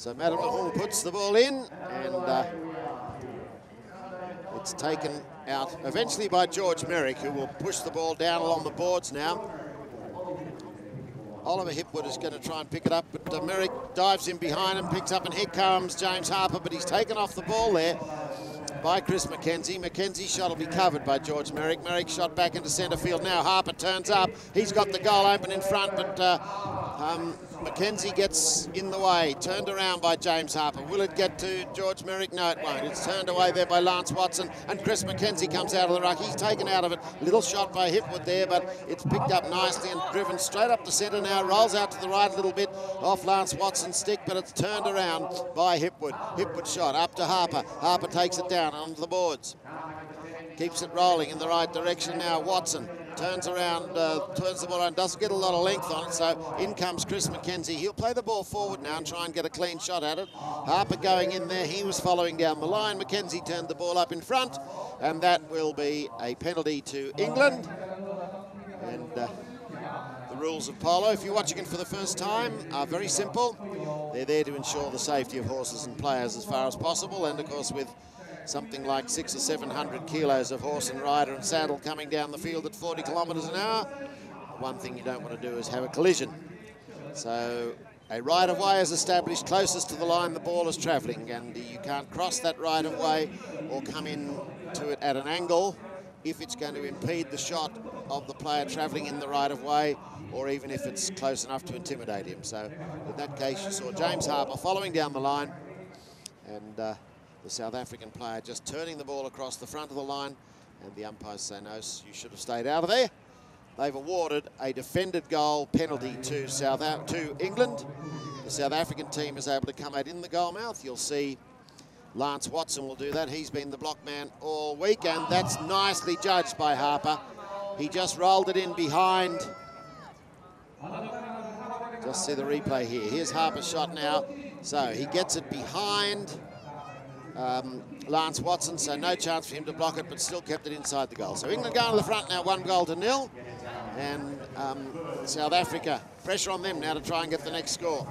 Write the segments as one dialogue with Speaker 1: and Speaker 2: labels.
Speaker 1: So Madamahon puts the ball in, and it's taken out eventually by George Merrick, who will push the ball down along the boards now. Oliver Hipwood is going to try and pick it up, but Merrick dives in behind and picks up, and here comes James Harper, but he's taken off the ball there by Chris McKenzie. McKenzie's shot will be covered by George Merrick. Merrick shot back into centre field now. Harper turns up. He's got the goal open in front, but McKenzie gets in the way. Turned around by James Harper. Will it get to George Merrick? No, it won't. It's turned away there by Lance Watson, and Chris McKenzie comes out of the ruck. He's taken out of it. Little shot by Hipwood there, but it's picked up nicely and driven straight up the centre now. Rolls out to the right a little bit off Lance Watson's stick, but it's turned around by Hipwood. Hipwood shot up to Harper. Harper takes it down onto the boards. Keeps it rolling in the right direction now. Watson turns around, turns the ball around, doesn't get a lot of length on it, so in comes Chris McKenzie. He'll play the ball forward now and try and get a clean shot at it. Harper going in there, he was following down the line. McKenzie turned the ball up in front, and that will be a penalty to England. And the rules of polo, if you're watching it for the first time, are very simple. They're there to ensure the safety of horses and players as far as possible, and of course with something like 600 or 700 kilos of horse and rider and saddle coming down the field at 40 kilometres an hour, one thing you don't want to do is have a collision. So a right-of-way is established closest to the line the ball is travelling, and you can't cross that right-of-way or come in to it at an angle if it's going to impede the shot of the player travelling in the right-of-way, or even if it's close enough to intimidate him. So in that case, you saw James Harper following down the line, and the South African player just turning the ball across the front of the line, and the umpires say, no, you should have stayed out of there. They've awarded a defended goal penalty to England. The South African team is able to come out in the goal mouth. You'll see Lance Watson will do that. He's been the block man all week, and that's nicely judged by Harper. He just rolled it in behind. Just see the replay here. Here's Harper's shot now. So he gets it behind Lance Watson, so no chance for him to block it, but still kept it inside the goal. So England going to the front now, 1-0, and South Africa, pressure on them now to try and get the next score.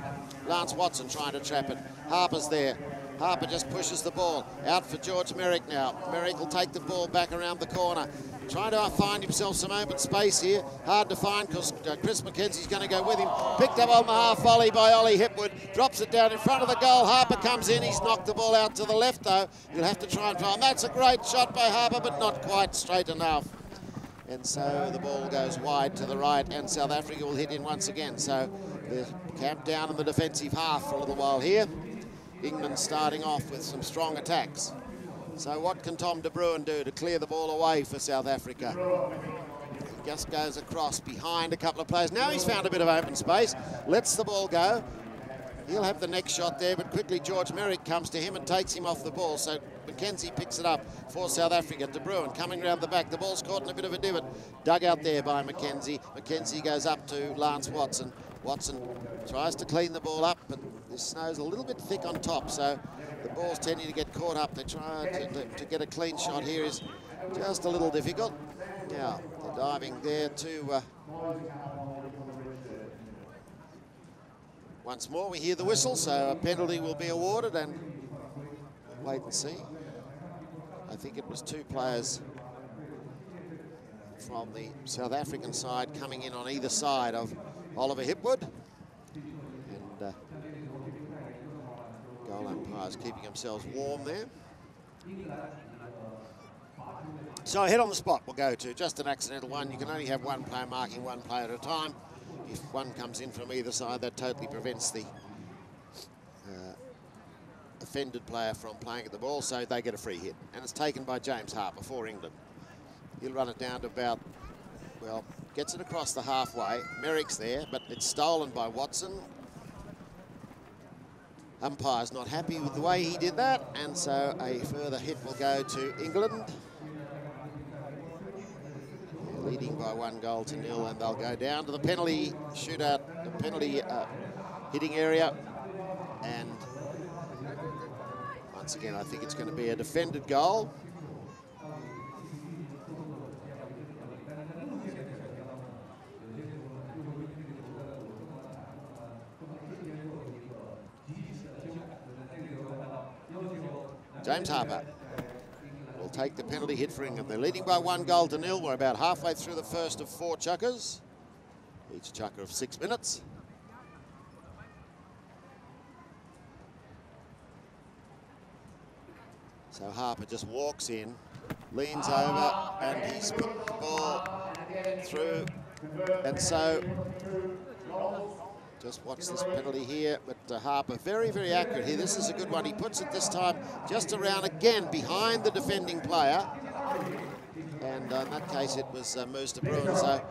Speaker 1: Lance Watson trying to trap it. Harper's there. Harper just pushes the ball out for George Merrick now. Merrick will take the ball back around the corner. Trying to find himself some open space here. Hard to find because Chris McKenzie's going to go with him. Picked up on the half volley by Ollie Hipwood. Drops it down in front of the goal. Harper comes in. He's knocked the ball out to the left, though. You'll have to try and find. That's a great shot by Harper, but not quite straight enough. And so the ball goes wide to the right, and South Africa will hit in once again. So they're camped down in the defensive half for a little while here. England starting off with some strong attacks. So what can Tom de Bruin do to clear the ball away for South Africa? He just goes across behind a couple of players. Now he's found a bit of open space, lets the ball go. He'll have the next shot there, but quickly George Merrick comes to him and takes him off the ball. So McKenzie picks it up for South Africa. De Bruin coming around the back. The ball's caught in a bit of a divot. Dug out there by McKenzie. McKenzie goes up to Lance Watson. Watson tries to clean the ball up, but the snow's a little bit thick on top, so the ball's tending to get caught up. They try to get a clean shot here is just a little difficult. Now, they're diving there to... once more, we hear the whistle, so a penalty will be awarded, and wait and see. I think it was two players from the South African side coming in on either side of Oliver Hipwood. And goal umpires keeping themselves warm there. So head on the spot we'll go to. Just an accidental one. You can only have one player marking one player at a time. If one comes in from either side, that totally prevents the offended player from playing at the ball, so they get a free hit. And it's taken by James Harper for England. He'll run it down to about, well, gets it across the halfway. Merrick's there, but it's stolen by Watson. Umpire's not happy with the way he did that, and so a further hit will go to England. They're leading by 1-0, and they'll go down to the penalty shootout, the penalty hitting area. And once again, I think it's going to be a defended goal. James Harper will take the penalty hit for England. They're leading by 1-0. We're about halfway through the first of 4 chukkers. Each chukker of 6 minutes. So Harper just walks in, leans over, and he's put the ball through. And so, just watch this penalty here, but Harper very, very accurate here. This is a good one. He puts it this time just around again behind the defending player. And in that case, it was Moose de Bruin. So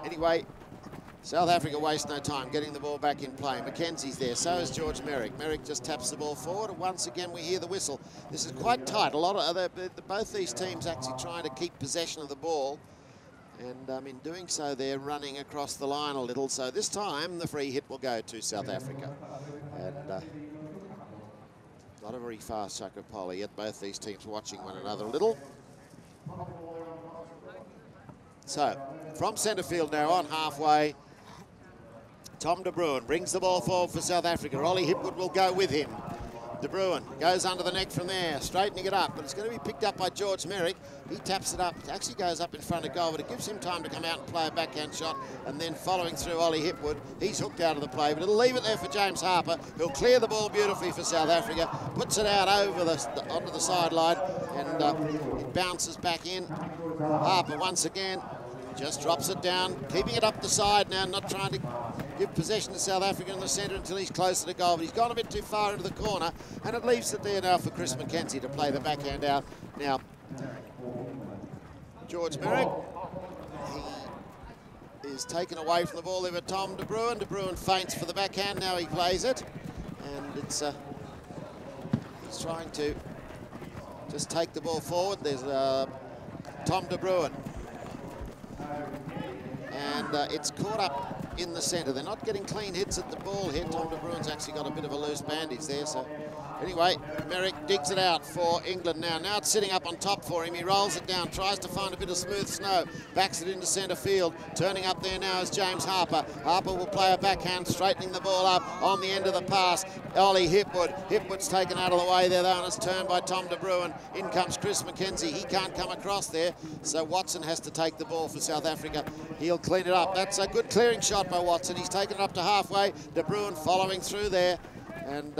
Speaker 1: anyway, South Africa waste no time getting the ball back in play. Mackenzie's there, so is George Merrick. Merrick just taps the ball forward, and once again we hear the whistle. This is quite tight. A lot of both these teams actually trying to keep possession of the ball, and in doing so they're running across the line a little. So this time the free hit will go to South Africa, and not a very fast chuck of Polo yet. Both these teams watching one another a little. So from centre field now on halfway, Tom de Bruin brings the ball forward for South Africa. Ollie Hipwood will go with him. De Bruin goes under the neck from there, straightening it up, but it's going to be picked up by George Merrick. He taps it up. It actually goes up in front of goal, but it gives him time to come out and play a backhand shot, and then following through Ollie Hipwood. He's hooked out of the play, but it'll leave it there for James Harper, who'll clear the ball beautifully for South Africa, puts it out over onto the sideline, and it bounces back in. Harper once again just drops it down, keeping it up the side now, not trying to give possession to South Africa in the centre until he's closer to goal, but he's gone a bit too far into the corner, and it leaves it there now for Chris Mackenzie to play the backhand out. Now, George Merrick, he is taken away from the ball there by Tom de Bruin. De Bruin feints for the backhand, now he plays it, and it's he's trying to just take the ball forward. There's Tom de Bruin, and it's caught up in the centre. They're not getting clean hits at the ball here. Tom de Bruin's actually got a bit of a loose bandage there. So anyway, Merrick digs it out for England now. Now it's sitting up on top for him. He rolls it down, tries to find a bit of smooth snow, backs it into centre field. Turning up there now is James Harper. Harper will play a backhand, straightening the ball up on the end of the pass. Ollie Hipwood. Hipwood's taken out of the way there though, and it's turned by Tom de Bruin. In comes Chris Mackenzie. He can't come across there, so Watson has to take the ball for South Africa. He'll clean it up. That's a good clearing shot by Watson. He's taken it up to halfway. De Bruin following through there, and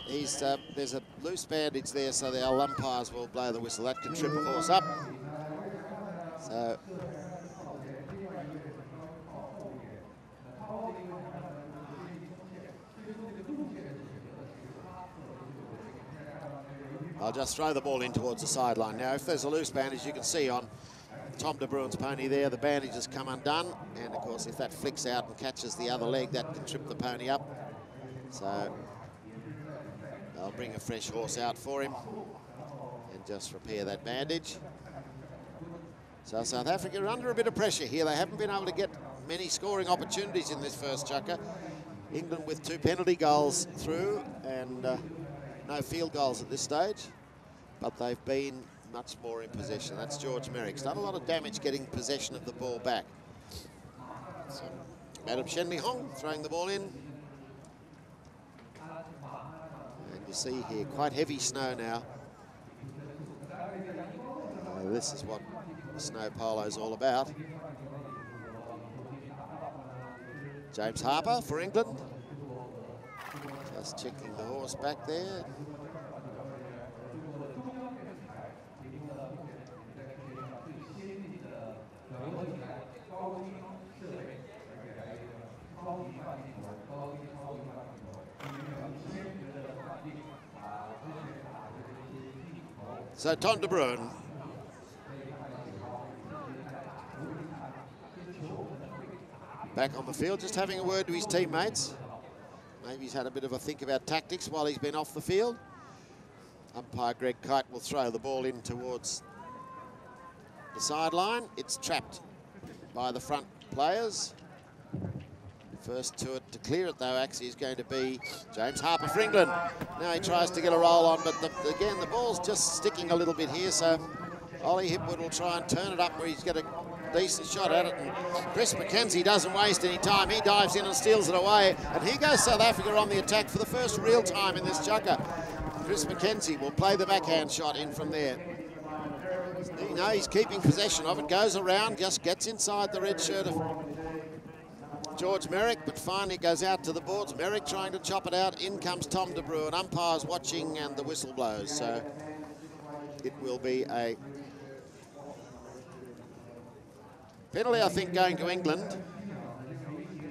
Speaker 1: there's a loose bandage there, so the umpires will blow the whistle. That can trip a horse up. So I'll just throw the ball in towards the sideline. Now, if there's a loose bandage, you can see on Tom de Bruin's pony there, the bandage has come undone. And, of course, if that flicks out and catches the other leg, that can trip the pony up. So they'll bring a fresh horse out for him and just repair that bandage. So South Africa are under a bit of pressure here. They haven't been able to get many scoring opportunities in this first chukker. England with 2 penalty goals through and no field goals at this stage, but they've been much more in possession. That's George Merrick's done a lot of damage getting possession of the ball back. So Madam Shenli Hong throwing the ball in. And you see here quite heavy snow now. This is what snow polo is all about. James Harper for England. Just checking the horse back there. So Tom de Bruin back on the field, just having a word to his teammates. Maybe he's had a bit of a think about tactics while he's been off the field. Umpire Greg Kite will throw the ball in towards the sideline. It's trapped by the front players. First to it to clear it, though, actually is going to be James Harper for England. Now he tries to get a roll on, but again, the ball's just sticking a little bit here, so Ollie Hipwood will try and turn it up where he's got a decent shot at it. And Chris Mackenzie doesn't waste any time. He dives in and steals it away, and here goes South Africa on the attack for the first real time in this chukker. Chris McKenzie will play the backhand shot in from there. You know, he's keeping possession of it, goes around, just gets inside the red shirt of George Merrick, but finally goes out to the boards. Merrick trying to chop it out. In comes Tom De Brew, and umpires watching, and the whistle blows. So it will be a penalty, I think, going to England.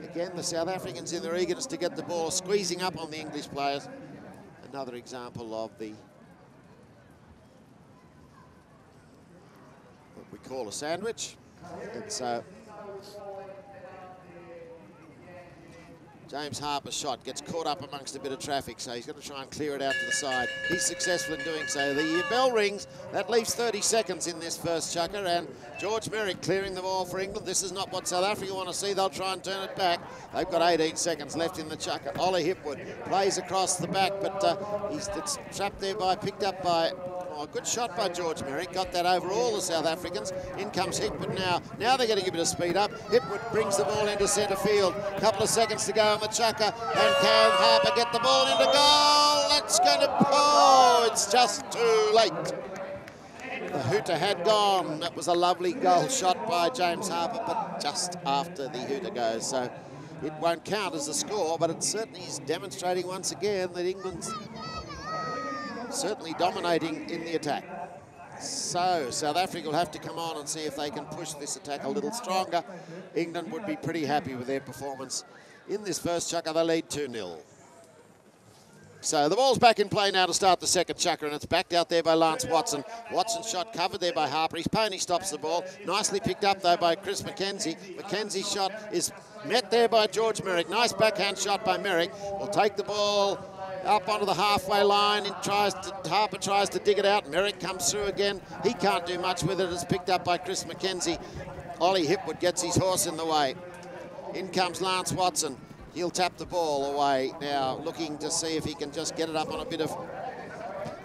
Speaker 1: Again, the South Africans in their eagerness to get the ball, squeezing up on the English players. Another example of the what we call a sandwich. And so James Harper's shot gets caught up amongst a bit of traffic, so he's going to try and clear it out to the side. He's successful in doing so. The bell rings. That leaves 30 seconds in this first chukker, and George Merrick clearing the ball for England. This is not what South Africa want to see. They'll try and turn it back. They've got 18 seconds left in the chukker. Ollie Hipwood plays across the back, but it's trapped there picked up by... Oh, good shot by George Merrick. Got that over all the South Africans. In comes Hipwood now. Now they're getting a bit of speed up. Hipwood brings the ball into centre field. Couple of seconds to go on the chukker. And can Harper get the ball into goal? It's going to... Oh, it's just too late. The hooter had gone. That was a lovely goal shot by James Harper, but just after the hooter goes. So it won't count as a score, but it certainly is demonstrating once again that England's certainly dominating in the attack. So South Africa will have to come on and see if they can push this attack a little stronger. England would be pretty happy with their performance. In this first chukker, they lead 2-0. So the ball's back in play now to start the second chukker, and it's backed out there by Lance Watson. Watson's shot covered there by Harper. His pony stops the ball. Nicely picked up, though, by Chris McKenzie. McKenzie's shot is met there by George Merrick. Nice backhand shot by Merrick. Will take the ball up onto the halfway line. Harper tries to dig it out. Merrick comes through again. He can't do much with it. It's picked up by Chris McKenzie. Ollie Hipwood gets his horse in the way. In comes Lance Watson. He'll tap the ball away now, looking to see if he can just get it up on a bit of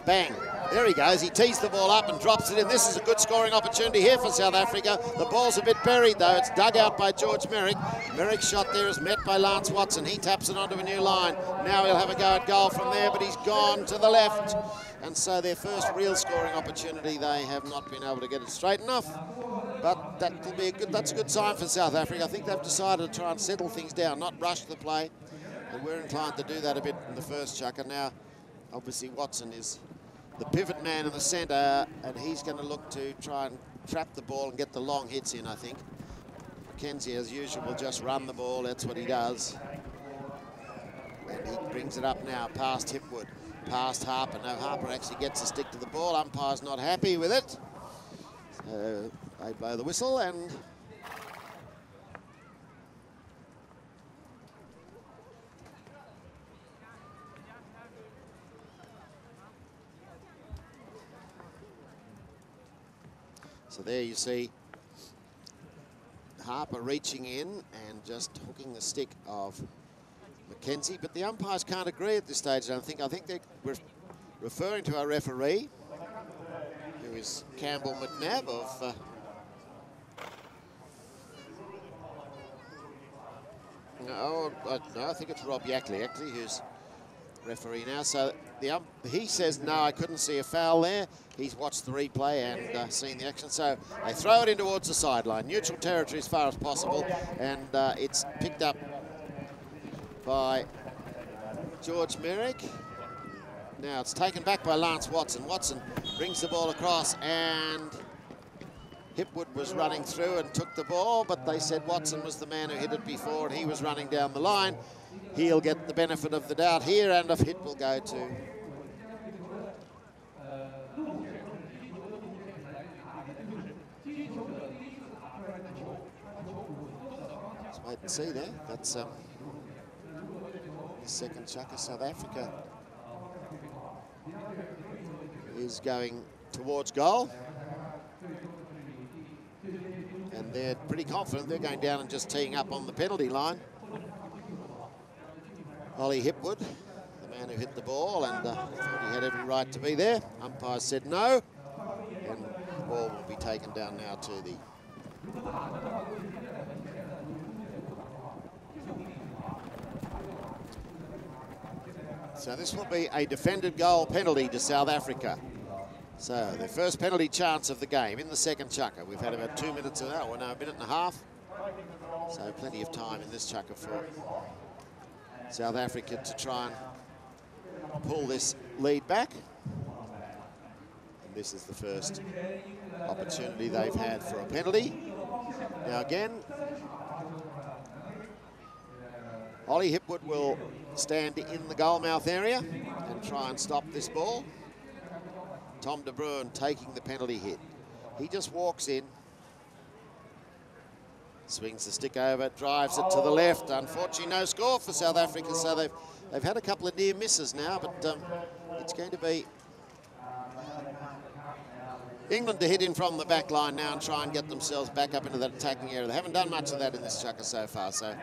Speaker 1: bang. There he goes. He tees the ball up and drops it in. This is a good scoring opportunity here for South Africa. The ball's a bit buried, though. It's dug out by George Merrick. Merrick's shot there is met by Lance Watson. He taps it onto a new line. Now he'll have a go at goal from there, but he's gone to the left. And so their first real scoring opportunity, they have not been able to get it straight enough. But that's a good sign for South Africa. I think they've decided to try and settle things down, not rush the play. And we're inclined to do that a bit in the first chukker. Now, obviously, Watson is the pivot man in the centre, and he's going to look to try and trap the ball and get the long hits in, I think. McKenzie, as usual, will just run the ball. That's what he does. And he brings it up now past Hipwood, past Harper. No, Harper actually gets a stick to the ball. Umpire's not happy with it. So they blow the whistle, and so there you see Harper reaching in and just hooking the stick of McKenzie, but the umpires can't agree at this stage, I don't think. I think they're referring to our referee, who is Campbell McNabb of no, I think it's Rob Yackley, actually, who's referee now. So he says, no, I couldn't see a foul there. He's watched the replay and seen the action. So they throw it in towards the sideline. Neutral territory as far as possible. And it's picked up by George Merrick. Now it's taken back by Lance Watson. Watson brings the ball across, and Hipwood was running through and took the ball, but they said Watson was the man who hit it before, and he was running down the line. He'll get the benefit of the doubt here, and a hit will go to let's wait and see there. That's the second chukker. South Africa is going towards goal, and they're pretty confident. They're going down and just teeing up on the penalty line. Ollie Hipwood, the man who hit the ball, and thought he had every right to be there. Umpire said no, and the ball will be taken down now to the So this will be a defended goal penalty to South Africa. So their first penalty chance of the game in the second chukker. We've had about 2 minutes of that, or no, a minute and a half. So plenty of time in this chukker for South Africa to try and pull this lead back. And this is the first opportunity they've had for a penalty. Now again, Ollie Hipwood will stand in the goalmouth area and try and stop this ball. Tom de Bruin taking the penalty hit. He just walks in, swings the stick over, drives it to the left. Unfortunately, no score for South Africa, so they've had a couple of near misses now, but it's going to be England to hit in from the back line now and try and get themselves back up into that attacking area. They haven't done much of that in this chukker so far, so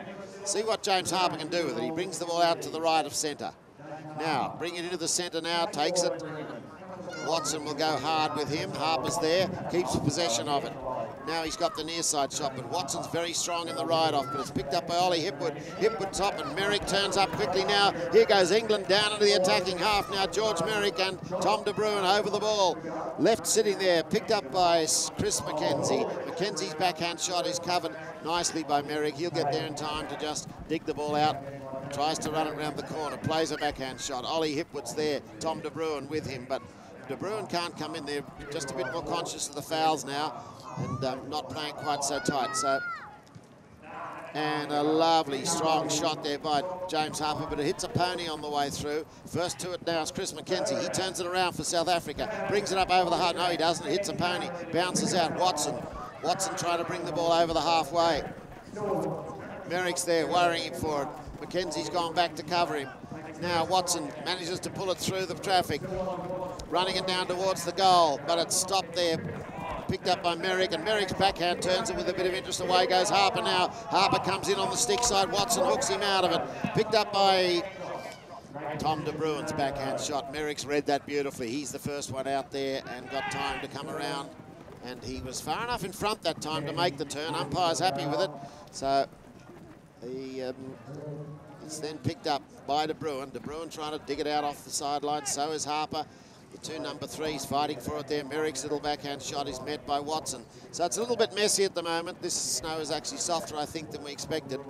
Speaker 1: see what James Harper can do with it. He brings the ball out to the right of centre. Now, bring it into the centre now, takes it. Watson will go hard with him. Harper's there, keeps possession of it. Now he's got the near side shot, but Watson's very strong in the ride-off, but it's picked up by Ollie Hipwood. Hipwood top, and Merrick turns up quickly now. Here goes England down into the attacking half now. George Merrick and Tom de Bruin over the ball. Left sitting there, picked up by Chris Mackenzie. Mackenzie's backhand shot is covered nicely by Merrick. He'll get there in time to just dig the ball out. Tries to run it around the corner, plays a backhand shot. Ollie Hipwood's there, Tom de Bruin with him, but de Bruin can't come in there, just a bit more conscious of the fouls now and not playing quite so tight. So, and a lovely strong shot there by James Harper, but it hits a pony on the way through. First to it now is Chris Mackenzie. He turns it around for South Africa, brings it up over the heart. No, he doesn't. It hits a pony, bounces out. Watson trying to bring the ball over the halfway. Merrick's there worrying for it. Mackenzie's gone back to cover him. Now Watson manages to pull it through the traffic, running it down towards the goal, but it's stopped there, picked up by Merrick, and Merrick's backhand turns it with a bit of interest. Away goes Harper now. Harper comes in on the stick side. Watson hooks him out of it. Picked up by Tom de Bruin's backhand shot. Merrick's read that beautifully. He's the first one out there and got time to come around, and he was far enough in front that time to make the turn. Umpire's happy with it. So it's then picked up by de Bruin. De Bruin trying to dig it out off the sideline. So is Harper. The two number threes fighting for it there. Merrick's little backhand shot is met by Watson. So it's a little bit messy at the moment. This snow is actually softer, I think, than we expected.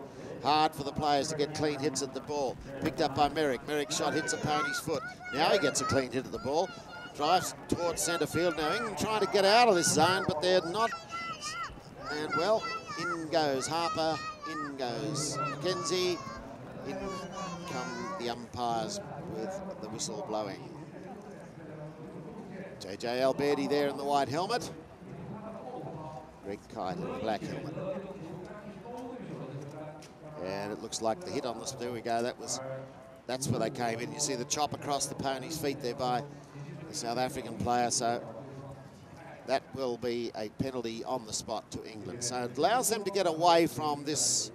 Speaker 1: Hard for the players to get clean hits at the ball. Picked up by Merrick. Merrick's shot hits a pony's foot. Now he gets a clean hit at the ball. Drives towards centre field. Now England trying to get out of this zone, but they're not. And, well, in goes Harper. In goes Mackenzie. In come the umpires with the whistle blowing. JJ Alberti there in the white helmet. Greg Kite in the black helmet. And it looks like the hit on this. There we go. That's where they came in. You see the chop across the pony's feet there by the South African player. So that will be a penalty on the spot to England. So it allows them to get away from this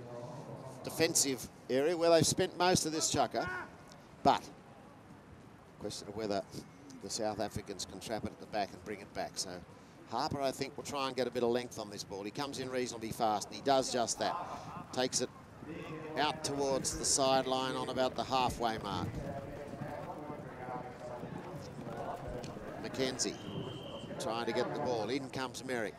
Speaker 1: defensive area where they've spent most of this chukker. But question of whether the South Africans can trap it at the back and bring it back. So Harper, I think, will try and get a bit of length on this ball. He comes in reasonably fast, and he does just that. Takes it out towards the sideline on about the halfway mark. Mackenzie trying to get the ball. In comes Merrick.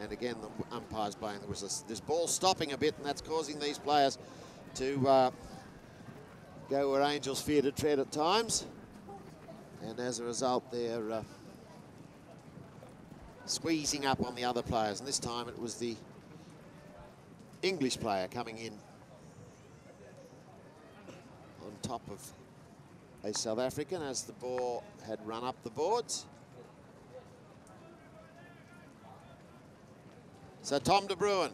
Speaker 1: And again, the umpire's blowing the whistle. This ball's stopping a bit, and that's causing these players to go where angels fear to tread at times. And as a result, they're squeezing up on the other players. And this time it was the English player coming in on top of a South African as the ball had run up the boards. So Tom de Bruin,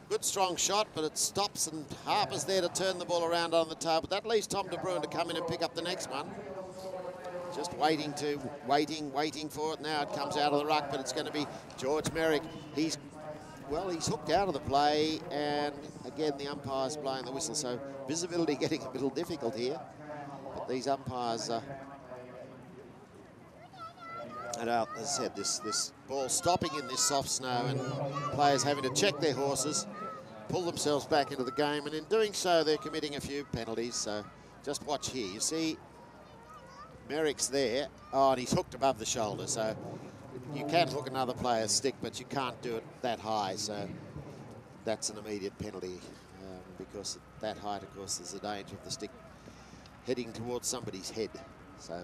Speaker 1: good strong shot, but it stops, and Harper's there to turn the ball around on the toe. But that leaves Tom de Bruin to come in and pick up the next one. Just waiting for it. Now it comes out of the ruck, but it's going to be George Merrick. He's hooked out of the play, and again the umpire's blowing the whistle. So visibility getting a little difficult here. But these umpires, and as I said, this ball stopping in this soft snow, and players having to check their horses, pull themselves back into the game, and in doing so they're committing a few penalties. So just watch here. You see Merrick's there. Oh, and he's hooked above the shoulder. So you can hook another player's stick, but you can't do it that high. So that's an immediate penalty because at that height, of course, there's a danger of the stick heading towards somebody's head. So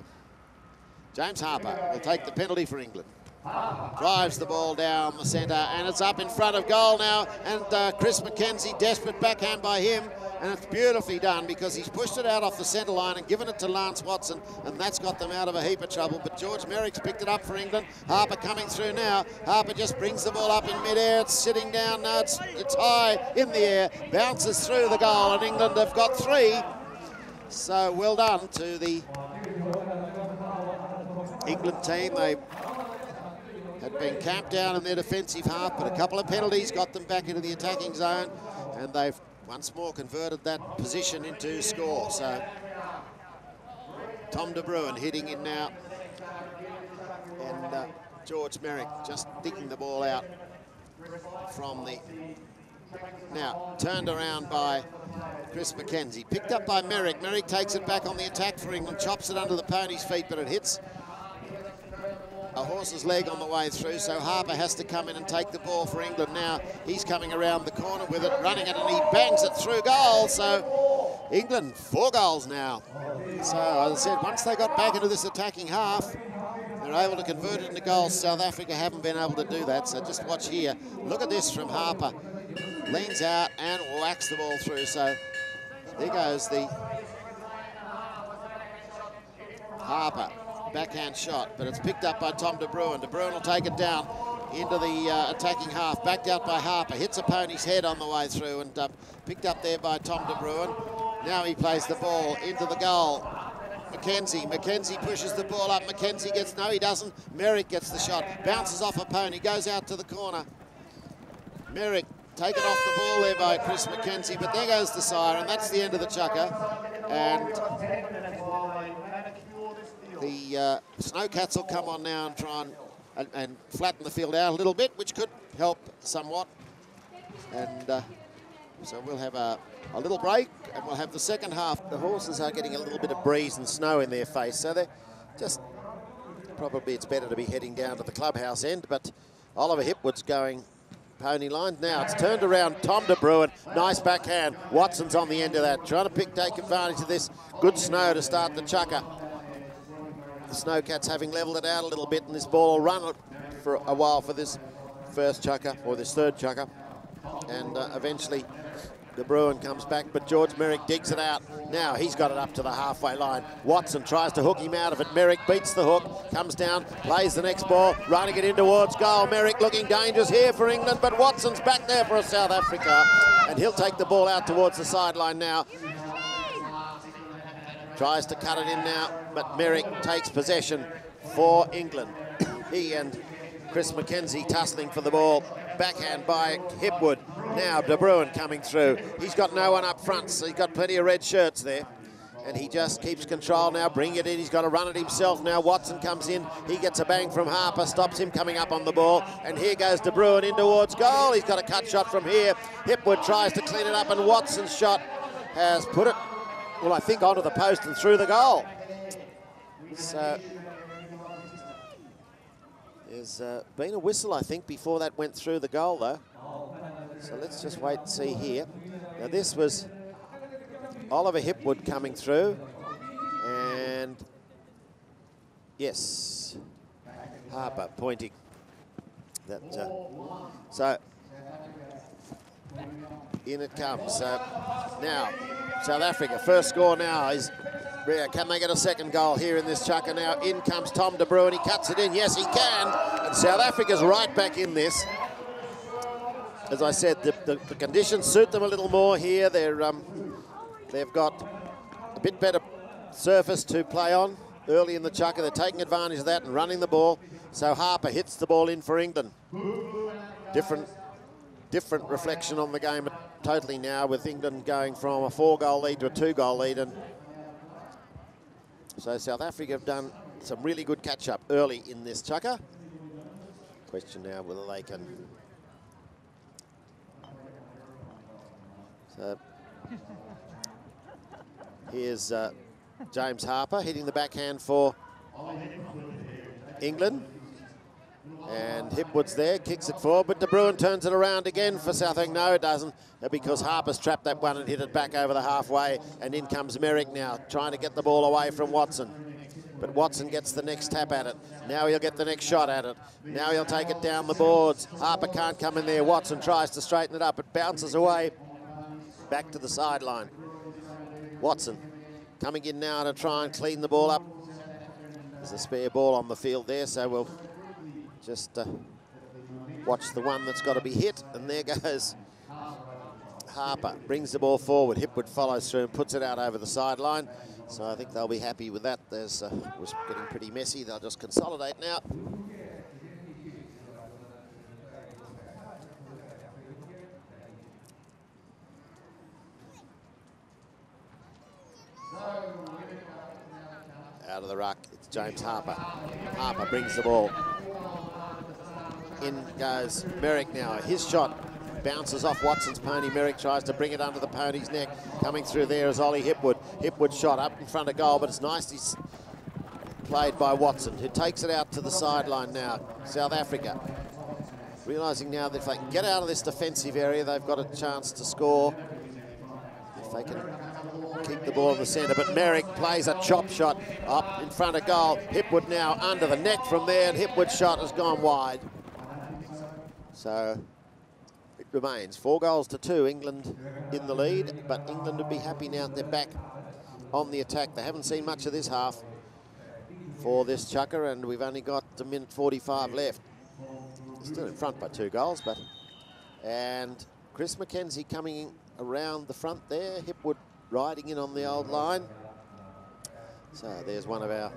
Speaker 1: James Harper will take the penalty for England. Drives the ball down the centre, and it's up in front of goal now. And Chris McKenzie, desperate backhand by him. And it's beautifully done because he's pushed it out off the centre line and given it to Lance Watson, and that's got them out of a heap of trouble. But George Merrick's picked it up for England. Harper coming through now. Harper just brings the ball up in midair. It's sitting down now. It's high in the air. Bounces through the goal, and England have got 3. So well done to the England team. They had been camped down in their defensive half, but a couple of penalties got them back into the attacking zone, and they've once more converted that position into score. So Tom de Bruin hitting in now, and George Merrick just digging the ball out from the... Now, turned around by Chris McKenzie. Picked up by Merrick. Merrick takes it back on the attack for England, chops it under the pony's feet, but it hits a horse's leg on the way through, so Harper has to come in and take the ball for England now. He's coming around the corner with it, running it, and he bangs it through goal. So England, 4 goals now. So, as I said, once they got back into this attacking half, they're able to convert it into goals. South Africa haven't been able to do that, so just watch here. Look at this from Harper. Leans out and whacks the ball through. So there goes the Harper backhand shot, but it's picked up by Tom de Bruin. De Bruin will take it down into the attacking half, backed out by Harper, hits a pony's head on the way through, and picked up there by Tom de Bruin. Now he plays the ball into the goal. McKenzie pushes the ball up. McKenzie gets, no he doesn't. Merrick gets the shot, bounces off a pony, goes out to the corner. Merrick taken off the ball there by Chris McKenzie, but there goes the siren. That's the end of the chukker, and the Snowcats will come on now and try and flatten the field out a little bit, which could help somewhat. And so we'll have a little break, and we'll have the second half. The horses are getting a little bit of breeze and snow in their face, so they're just, probably it's better to be heading down to the clubhouse end, but Oliver Hipwood's going pony line. Now it's turned around, Tom de Bruin, nice backhand. Watson's on the end of that, trying to take advantage of this good snow to start the chukker. The Snowcats having levelled it out a little bit, and this ball will run for a while for this first chukker, or this third chukker, and eventually de Bruin comes back, but George Merrick digs it out. Now he's got it up to the halfway line. Watson tries to hook him out of it. Merrick beats the hook, comes down, plays the next ball, running it in towards goal. Merrick looking dangerous here for England, but Watson's back there for South Africa, and he'll take the ball out towards the sideline now. Tries to cut it in now, but Merrick takes possession for England. He and Chris McKenzie tussling for the ball. Backhand by Hipwood. Now De Bruin coming through. He's got no one up front, so he's got plenty of red shirts there. And he just keeps control now, bring it in. He's got to run it himself now. Watson comes in. He gets a bang from Harper, stops him coming up on the ball. And here goes De Bruin in towards goal. He's got a cut shot from here. Hipwood tries to clean it up, and Watson's shot has put it, well, I think onto the post and through the goal. So there's been a whistle, I think, before that went through the goal, though. So let's just wait and see here. Now this was Oliver Hipwood coming through, and yes, Harper pointing that. So in it comes. Now South Africa, first score now is, can they get a second goal here in this chukker now? In comes Tom de Bruin, he cuts it in, yes he can, and South Africa's right back in this. As I said, the conditions suit them a little more here. They've got a bit better surface to play on early in the chukker. They're taking advantage of that and running the ball. So Harper hits the ball in for England. Different reflection on the game totally now, with England going from a 4-goal lead to a 2-goal lead. And so South Africa have done some really good catch-up early in this chukker. Question now whether they can... So Here's James Harper hitting the backhand for England. And Hipwood's there, kicks it forward, but De Bruin turns it around again for South Africa. No, it doesn't, because Harper's trapped that one and hit it back over the halfway. And in comes Merrick now, trying to get the ball away from Watson. But Watson gets the next tap at it. Now he'll get the next shot at it. Now he'll take it down the boards. Harper can't come in there. Watson tries to straighten it up. It bounces away back to the sideline. Watson coming in now to try and clean the ball up. There's a spare ball on the field there, so we'll just watch the one that's got to be hit. And there goes Harper. Brings the ball forward. Hipwood follows through and puts it out over the sideline. So I think they'll be happy with that. It was getting pretty messy. They'll just consolidate now. Out of the ruck, it's James Harper. Harper brings the ball. In goes Merrick now. His shot bounces off Watson's pony. Merrick tries to bring it under the pony's neck. Coming through there is Ollie Hipwood. Hipwood shot up in front of goal, but it's nicely played by Watson, who takes it out to the sideline now. South Africa realising now that if they can get out of this defensive area, they've got a chance to score. If they can keep the ball in the centre, but Merrick plays a chop shot up in front of goal. Hipwood now under the neck from there, and Hipwood's shot has gone wide. So it remains 4-2, England in the lead, but England would be happy now that they're back on the attack. They haven't seen much of this half for this chucker, and we've only got a minute 45 left. Still in front by 2 goals, but... And Chris Mackenzie coming around the front there. Hipwood riding in on the old line. So there's one of our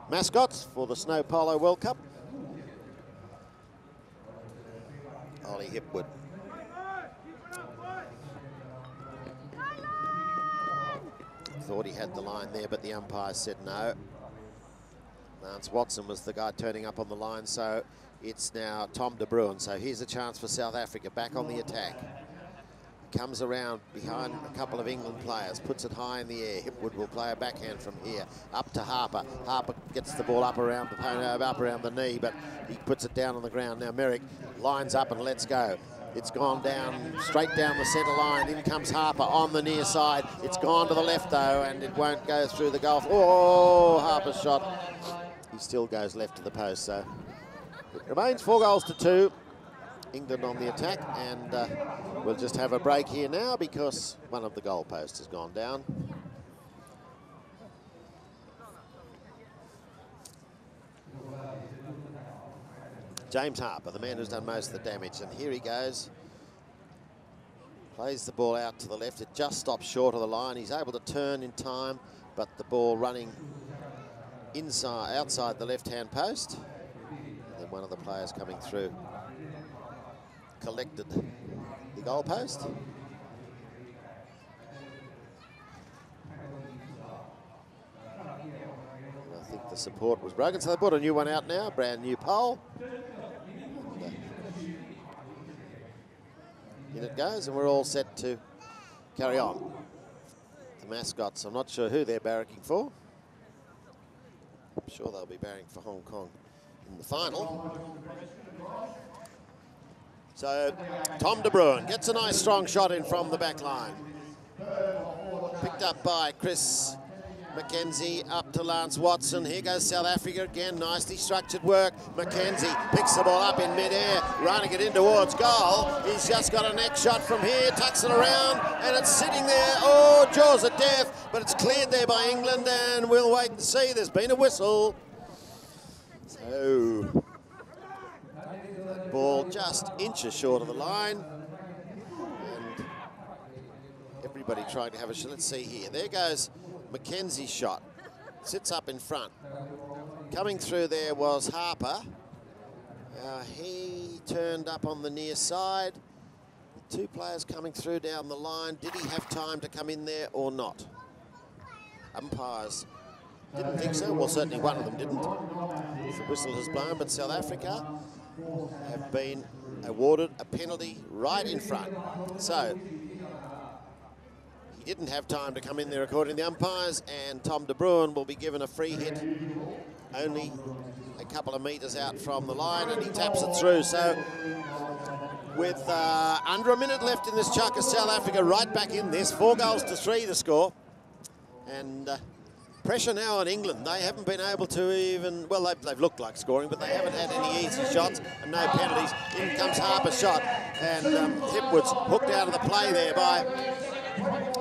Speaker 1: mascots for the Snow Polo World Cup. Ollie Hipwood. Thought he had the line there, but the umpire said no. Lance Watson was the guy turning up on the line, so it's now Tom De Bruin. So here's a chance for South Africa, back on the attack. Comes around behind a couple of England players, puts it high in the air. Hipwood will play a backhand from here, up to Harper. Harper gets the ball up around the pony, up around the knee, but he puts it down on the ground. Now Merrick lines up and lets go. It's gone down, straight down the centre line. In comes Harper on the near side. It's gone to the left though, and it won't go through the goal. Oh, Harper's shot. He still goes left to the post, so it remains 4-2. England on the attack, and we'll just have a break here now because one of the goal posts has gone down. James Harper, the man who's done most of the damage, and here he goes. Plays the ball out to the left. It just stops short of the line. He's able to turn in time, but the ball running outside the left-hand post. And then one of the players coming through collected the goal post. I think the support was broken, so they put a new one out now, brand new pole. And, in it goes, and we're all set to carry on. The mascots, I'm not sure who they're barracking for. I'm sure they'll be barracking for Hong Kong in the final. So Tom De Bruin gets a nice strong shot in from the back line. Picked up by Chris Mackenzie, up to Lance Watson. Here goes South Africa again, nicely structured work. Mackenzie picks the ball up in mid-air, running it in towards goal. He's just got a neck shot from here, tucks it around, and it's sitting there. Oh, jaws of death, but it's cleared there by England, and we'll wait and see. There's been a whistle. So ball just inches short of the line, and everybody trying to have a shot. Let's see here. There goes Mackenzie's shot. Sits up in front. Coming through there was Harper. He turned up on the near side. 2 players coming through down the line. Did he have time to come in there or not? Umpires didn't think so. Well, certainly one of them didn't. The whistle has blown, but South Africa have been awarded a penalty right in front. So He didn't have time to come in there according to the umpires, and Tom de Bruin will be given a free hit only a couple of metres out from the line, and he taps it through. So with under a minute left in this chukker, South Africa right back in this. 4 goals to 3 the score. And pressure now on England. They haven't been able to even, well, they've looked like scoring, but they haven't had any easy shots and no penalties. In comes Harper's shot, and Hipwood's hooked out of the play there by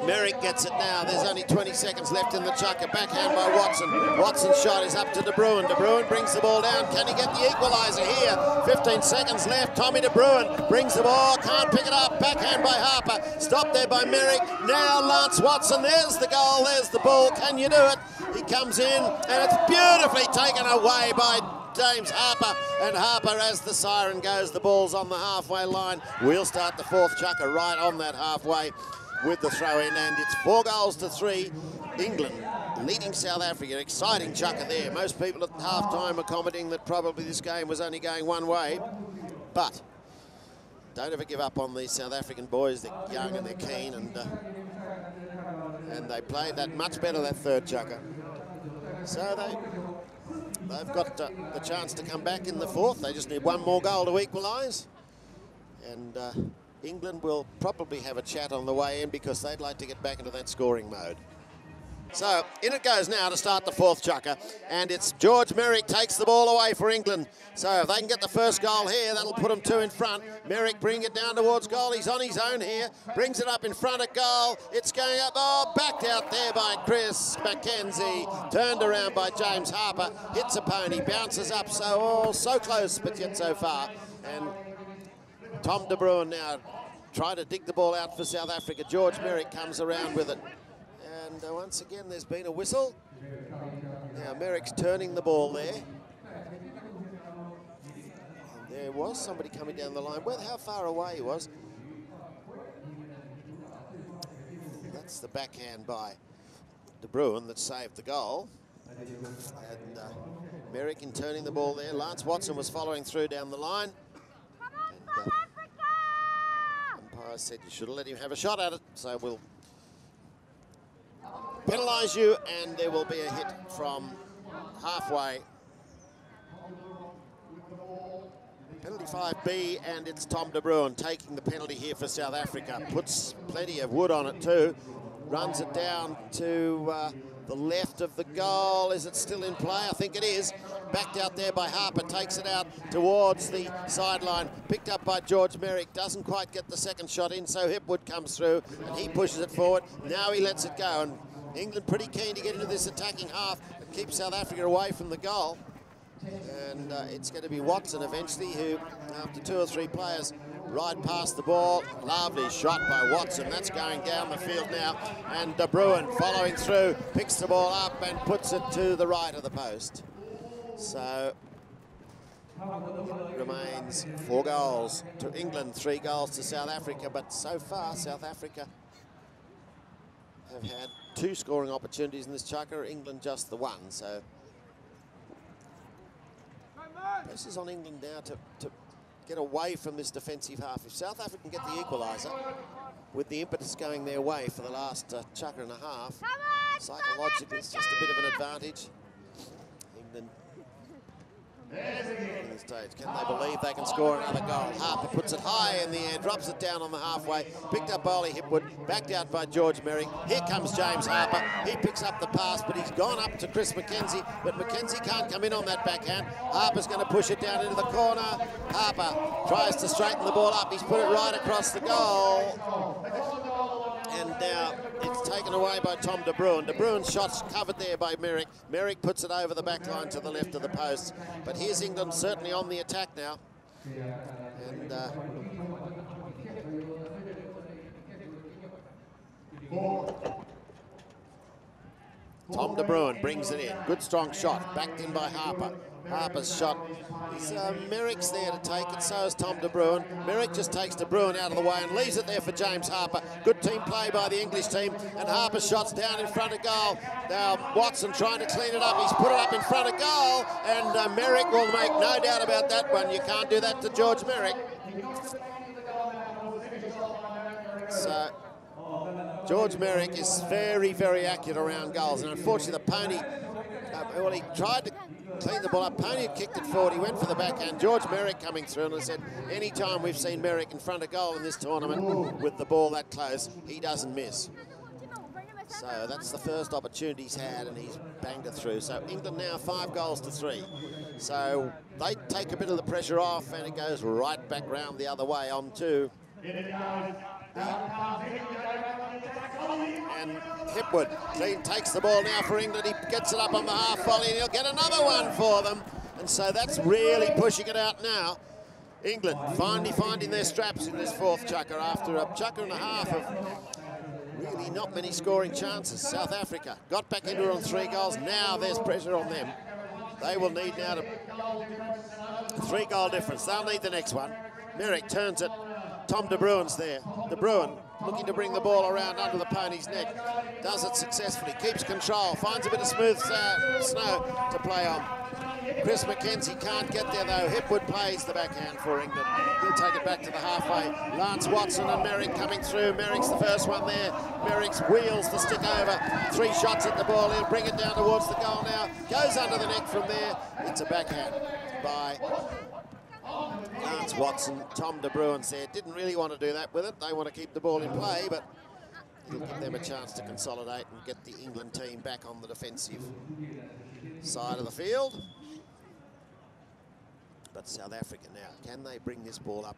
Speaker 1: Merrick. Gets it now. There's only 20 seconds left in the chukker. Backhand by Watson. Watson's shot is up to De Bruin. De Bruin brings the ball down. Can he get the equaliser here? 15 seconds left. Tommy De Bruin brings the ball. Can't pick it up. Backhand by Harper. Stopped there by Merrick. Now Lance Watson. There's the goal. There's the ball. Can you do it? He comes in, and it's beautifully taken away by James Harper, and Harper, as the siren goes, the ball's on the halfway line. We'll start the 4th chukker right on that halfway with the throw-in, and it's 4 goals to 3. England leading South Africa. Exciting chukker there. Most people at half-time are commenting that probably this game was only going one way, but don't ever give up on these South African boys. They're young and they're keen, and they played that much better, that 3rd chukker. So they've got the chance to come back in the 4th. They just need 1 more goal to equalise. And England will probably have a chat on the way in because they'd like to get back into that scoring mode. So in it goes now to start the 4th chukker, and it's George Merrick takes the ball away for England. So if they can get the first goal here, that'll put them 2 in front. Merrick bring it down towards goal. He's on his own here, brings it up in front of goal. It's going up, oh, backed out there by Chris McKenzie, turned around by James Harper, hits a pony, bounces up, so close, but yet so far. And Tom de Bruin now trying to dig the ball out for South Africa. George Merrick comes around with it. And once again, there's been a whistle. Now Merrick's turning the ball there. And there was somebody coming down the line. How far away he was. That's the backhand by De Bruin that saved the goal. And Merrick in turning the ball there. Lance Watson was following through down the line. And, umpire said you should have let him have a shot at it, so we'll penalise you, and there will be a hit from halfway. Penalty 5B, and it's Tom de Bruin taking the penalty here for South Africa. Puts plenty of wood on it too. Runs it down to the left of the goal. Is it still in play? I think it is. Backed out there by Harper, takes it out towards the sideline. Picked up by George Merrick, doesn't quite get the second shot in, so Hipwood comes through and he pushes it forward. Now he lets it go, and England pretty keen to get into this attacking half and keep South Africa away from the goal. And it's going to be Watson eventually who, after 2 or 3 players, ride past the ball. Lovely shot by Watson. That's going down the field now. And De Bruin following through, picks the ball up and puts it to the right of the post. So remains 4 goals to England, 3 goals to South Africa. But so far, South Africa have had 2 scoring opportunities in this chukker, England just the 1. So pressure's on England now to get away from this defensive half. If South Africa can get the equaliser, with the impetus going their way for the last chukker and a half, psychologically it's just a bit of an advantage. England in the stage. Can they believe they can score another goal? Harper puts it high in the air, drops it down on the halfway, picked up by Ollie Hipwood, backed out by George Merrick. Here comes James Harper. He picks up the pass, but he's gone up to Chris McKenzie, but McKenzie can't come in on that backhand. Harper's going to push it down into the corner. Harper tries to straighten the ball up. He's put it right across the goal. And now it's taken away by Tom de Bruin. De Bruin's shot's covered there by Merrick. Merrick puts it over the back line to the left of the post. But here's England certainly on the attack now. And Tom de Bruin brings it in. Good strong shot, backed in by Harper. Harper's shot is Merrick's there to take it, so is Tom de Bruin. Merrick just takes de Bruin out of the way and leaves it there for James Harper. Good team play by the English team, and Harper's shot's down in front of goal. Now Watson trying to clean it up. He's put it up in front of goal, and Merrick will make no doubt about that one. You can't do that to George Merrick. So George Merrick is very, very accurate around goals. And unfortunately, the pony, well, he tried to clean the ball up. Pony had kicked it forward. He went for the backhand. George Merrick coming through, and I said, any time we've seen Merrick in front of goal in this tournament with the ball that close, he doesn't miss. So that's the first opportunity he's had, and he's banged it through. So England now 5 goals to 3. So they take a bit of the pressure off, and it goes right back round the other way on to. And Hipwood takes the ball now for England. He gets it up on the half volley, and he'll get another one for them. And so that's really pushing it out now. England finally finding their straps in this 4th chukker after a chukker and a half of really not many scoring chances. South Africa got back into it on 3 goals. Now there's pressure on them. They will need now to 3-goal difference. They'll need the next one. Merrick turns it. Tom De Bruyn's there. De Bruyn looking to bring the ball around under the pony's neck. Does it successfully. Keeps control. Finds a bit of smooth snow to play on. Chris Mackenzie can't get there though. Hipwood plays the backhand for England. He'll take it back to the halfway. Lance Watson and Merrick coming through. Merrick's the first one there. Merrick's wheels the stick over. 3 shots at the ball. He'll bring it down towards the goal now. Goes under the neck from there. It's a backhand by Lance Watson. Tom De Bruyn said didn't really want to do that with it. They want to keep the ball in play, but it'll give them a chance to consolidate and get the England team back on the defensive side of the field. But South Africa now, can they bring this ball up?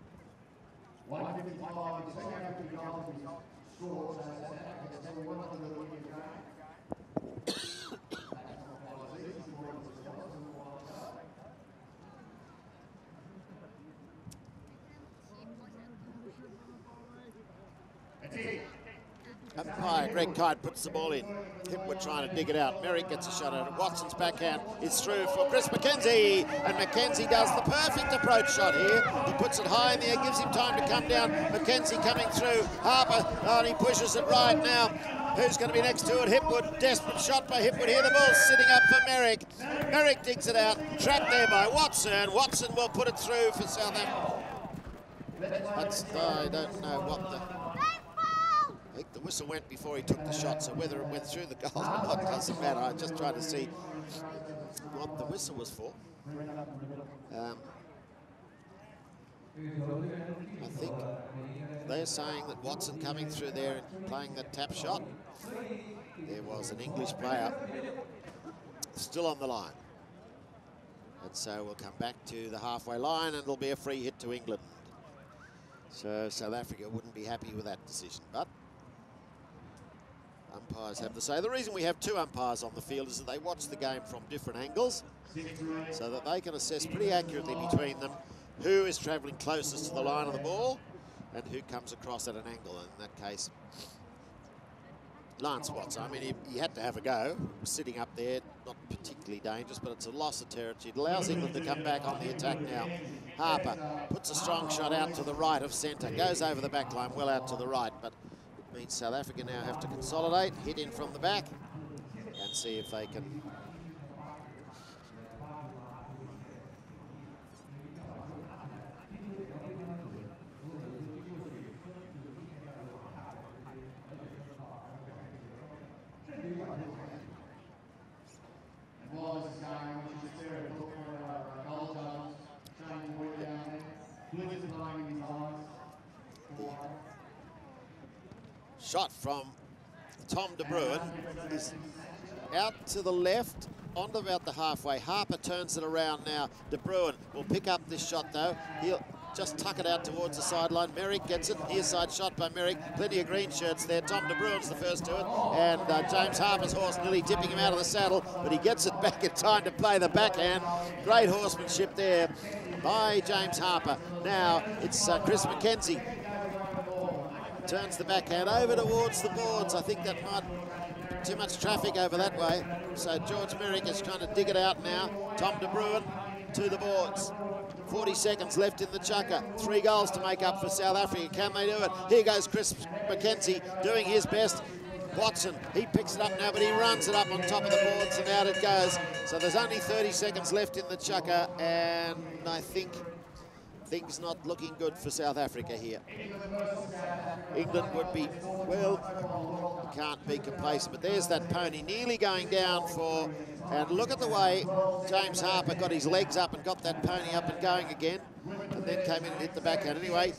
Speaker 1: Umpire Greg Kite puts the ball in. Hipwood trying to dig it out. Merrick gets a shot at it. Watson's backhand is through for Chris Mackenzie. And Mackenzie does the perfect approach shot here. He puts it high in the air, gives him time to come down. Mackenzie coming through. Harper, and he pushes it right now. Who's going to be next to it? Hipwood, desperate shot by Hipwood here. The ball's sitting up for Merrick. Merrick digs it out. Trapped there by Watson. Watson will put it through for South Africa. I don't know what the... I think the whistle went before he took the shot, so whether it went through the goal or not doesn't matter. I just tried to see what the whistle was for. I think they're saying that Watson coming through there and playing that tap shot. There was an English player still on the line. And so we'll come back to the halfway line and it'll be a free hit to England. So South Africa wouldn't be happy with that decision, but umpires have to say. The reason we have 2 umpires on the field is that they watch the game from different angles so that they can assess pretty accurately between them who is travelling closest to the line of the ball and who comes across at an angle. And in that case, Lance Watson, I mean, he had to have a go. Sitting up there, not particularly dangerous, but it's a loss of territory. It allows England to come back on the attack now. Harper puts a strong shot out to the right of centre, goes over the back line, well out to the right, but it means South Africa now have to consolidate, hit in from the back, and see if they can shot from Tom De Bruyn is out to the left, onto about the halfway. Harper turns it around now. De Bruyn will pick up this shot though. He'll just tuck it out towards the sideline. Merrick gets it. Near side shot by Merrick. Plenty of green shirts there. Tom De Bruyn's the first to it. And James Harper's horse nearly tipping him out of the saddle, but he gets it back in time to play the backhand. Great horsemanship there by James Harper. Now it's Chris Mackenzie. Turns the backhand over towards the boards. I think that might be too much traffic over that way. So George Merrick is trying to dig it out now. Tom De Bruyn to the boards. 40 seconds left in the chukker. 3 goals to make up for South Africa. Can they do it? Here goes Chris Mackenzie doing his best. Watson, he picks it up now, but he runs it up on top of the boards and out it goes. So there's only 30 seconds left in the chukker, and I think things not looking good for South Africa here. England would be, well, can't be complacent, but there's that pony nearly going down for, and look at the way James Harper got his legs up and got that pony up and going again, and then came in and hit the backhand. Anyway,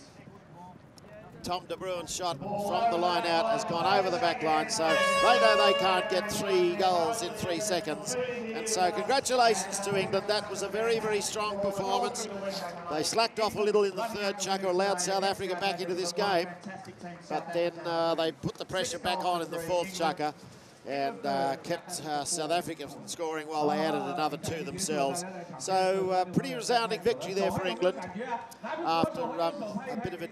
Speaker 1: Tom de Bruyn's shot from the line out has gone over the back line, so they know they can't get 3 goals in 3 seconds. And so congratulations to England. That was a very, very strong performance. They slacked off a little in the 3rd chukker, allowed South Africa back into this game, but then they put the pressure back on in the 4th chukker and kept South Africa scoring while they added another 2 themselves. So pretty resounding victory there for England after a bit of a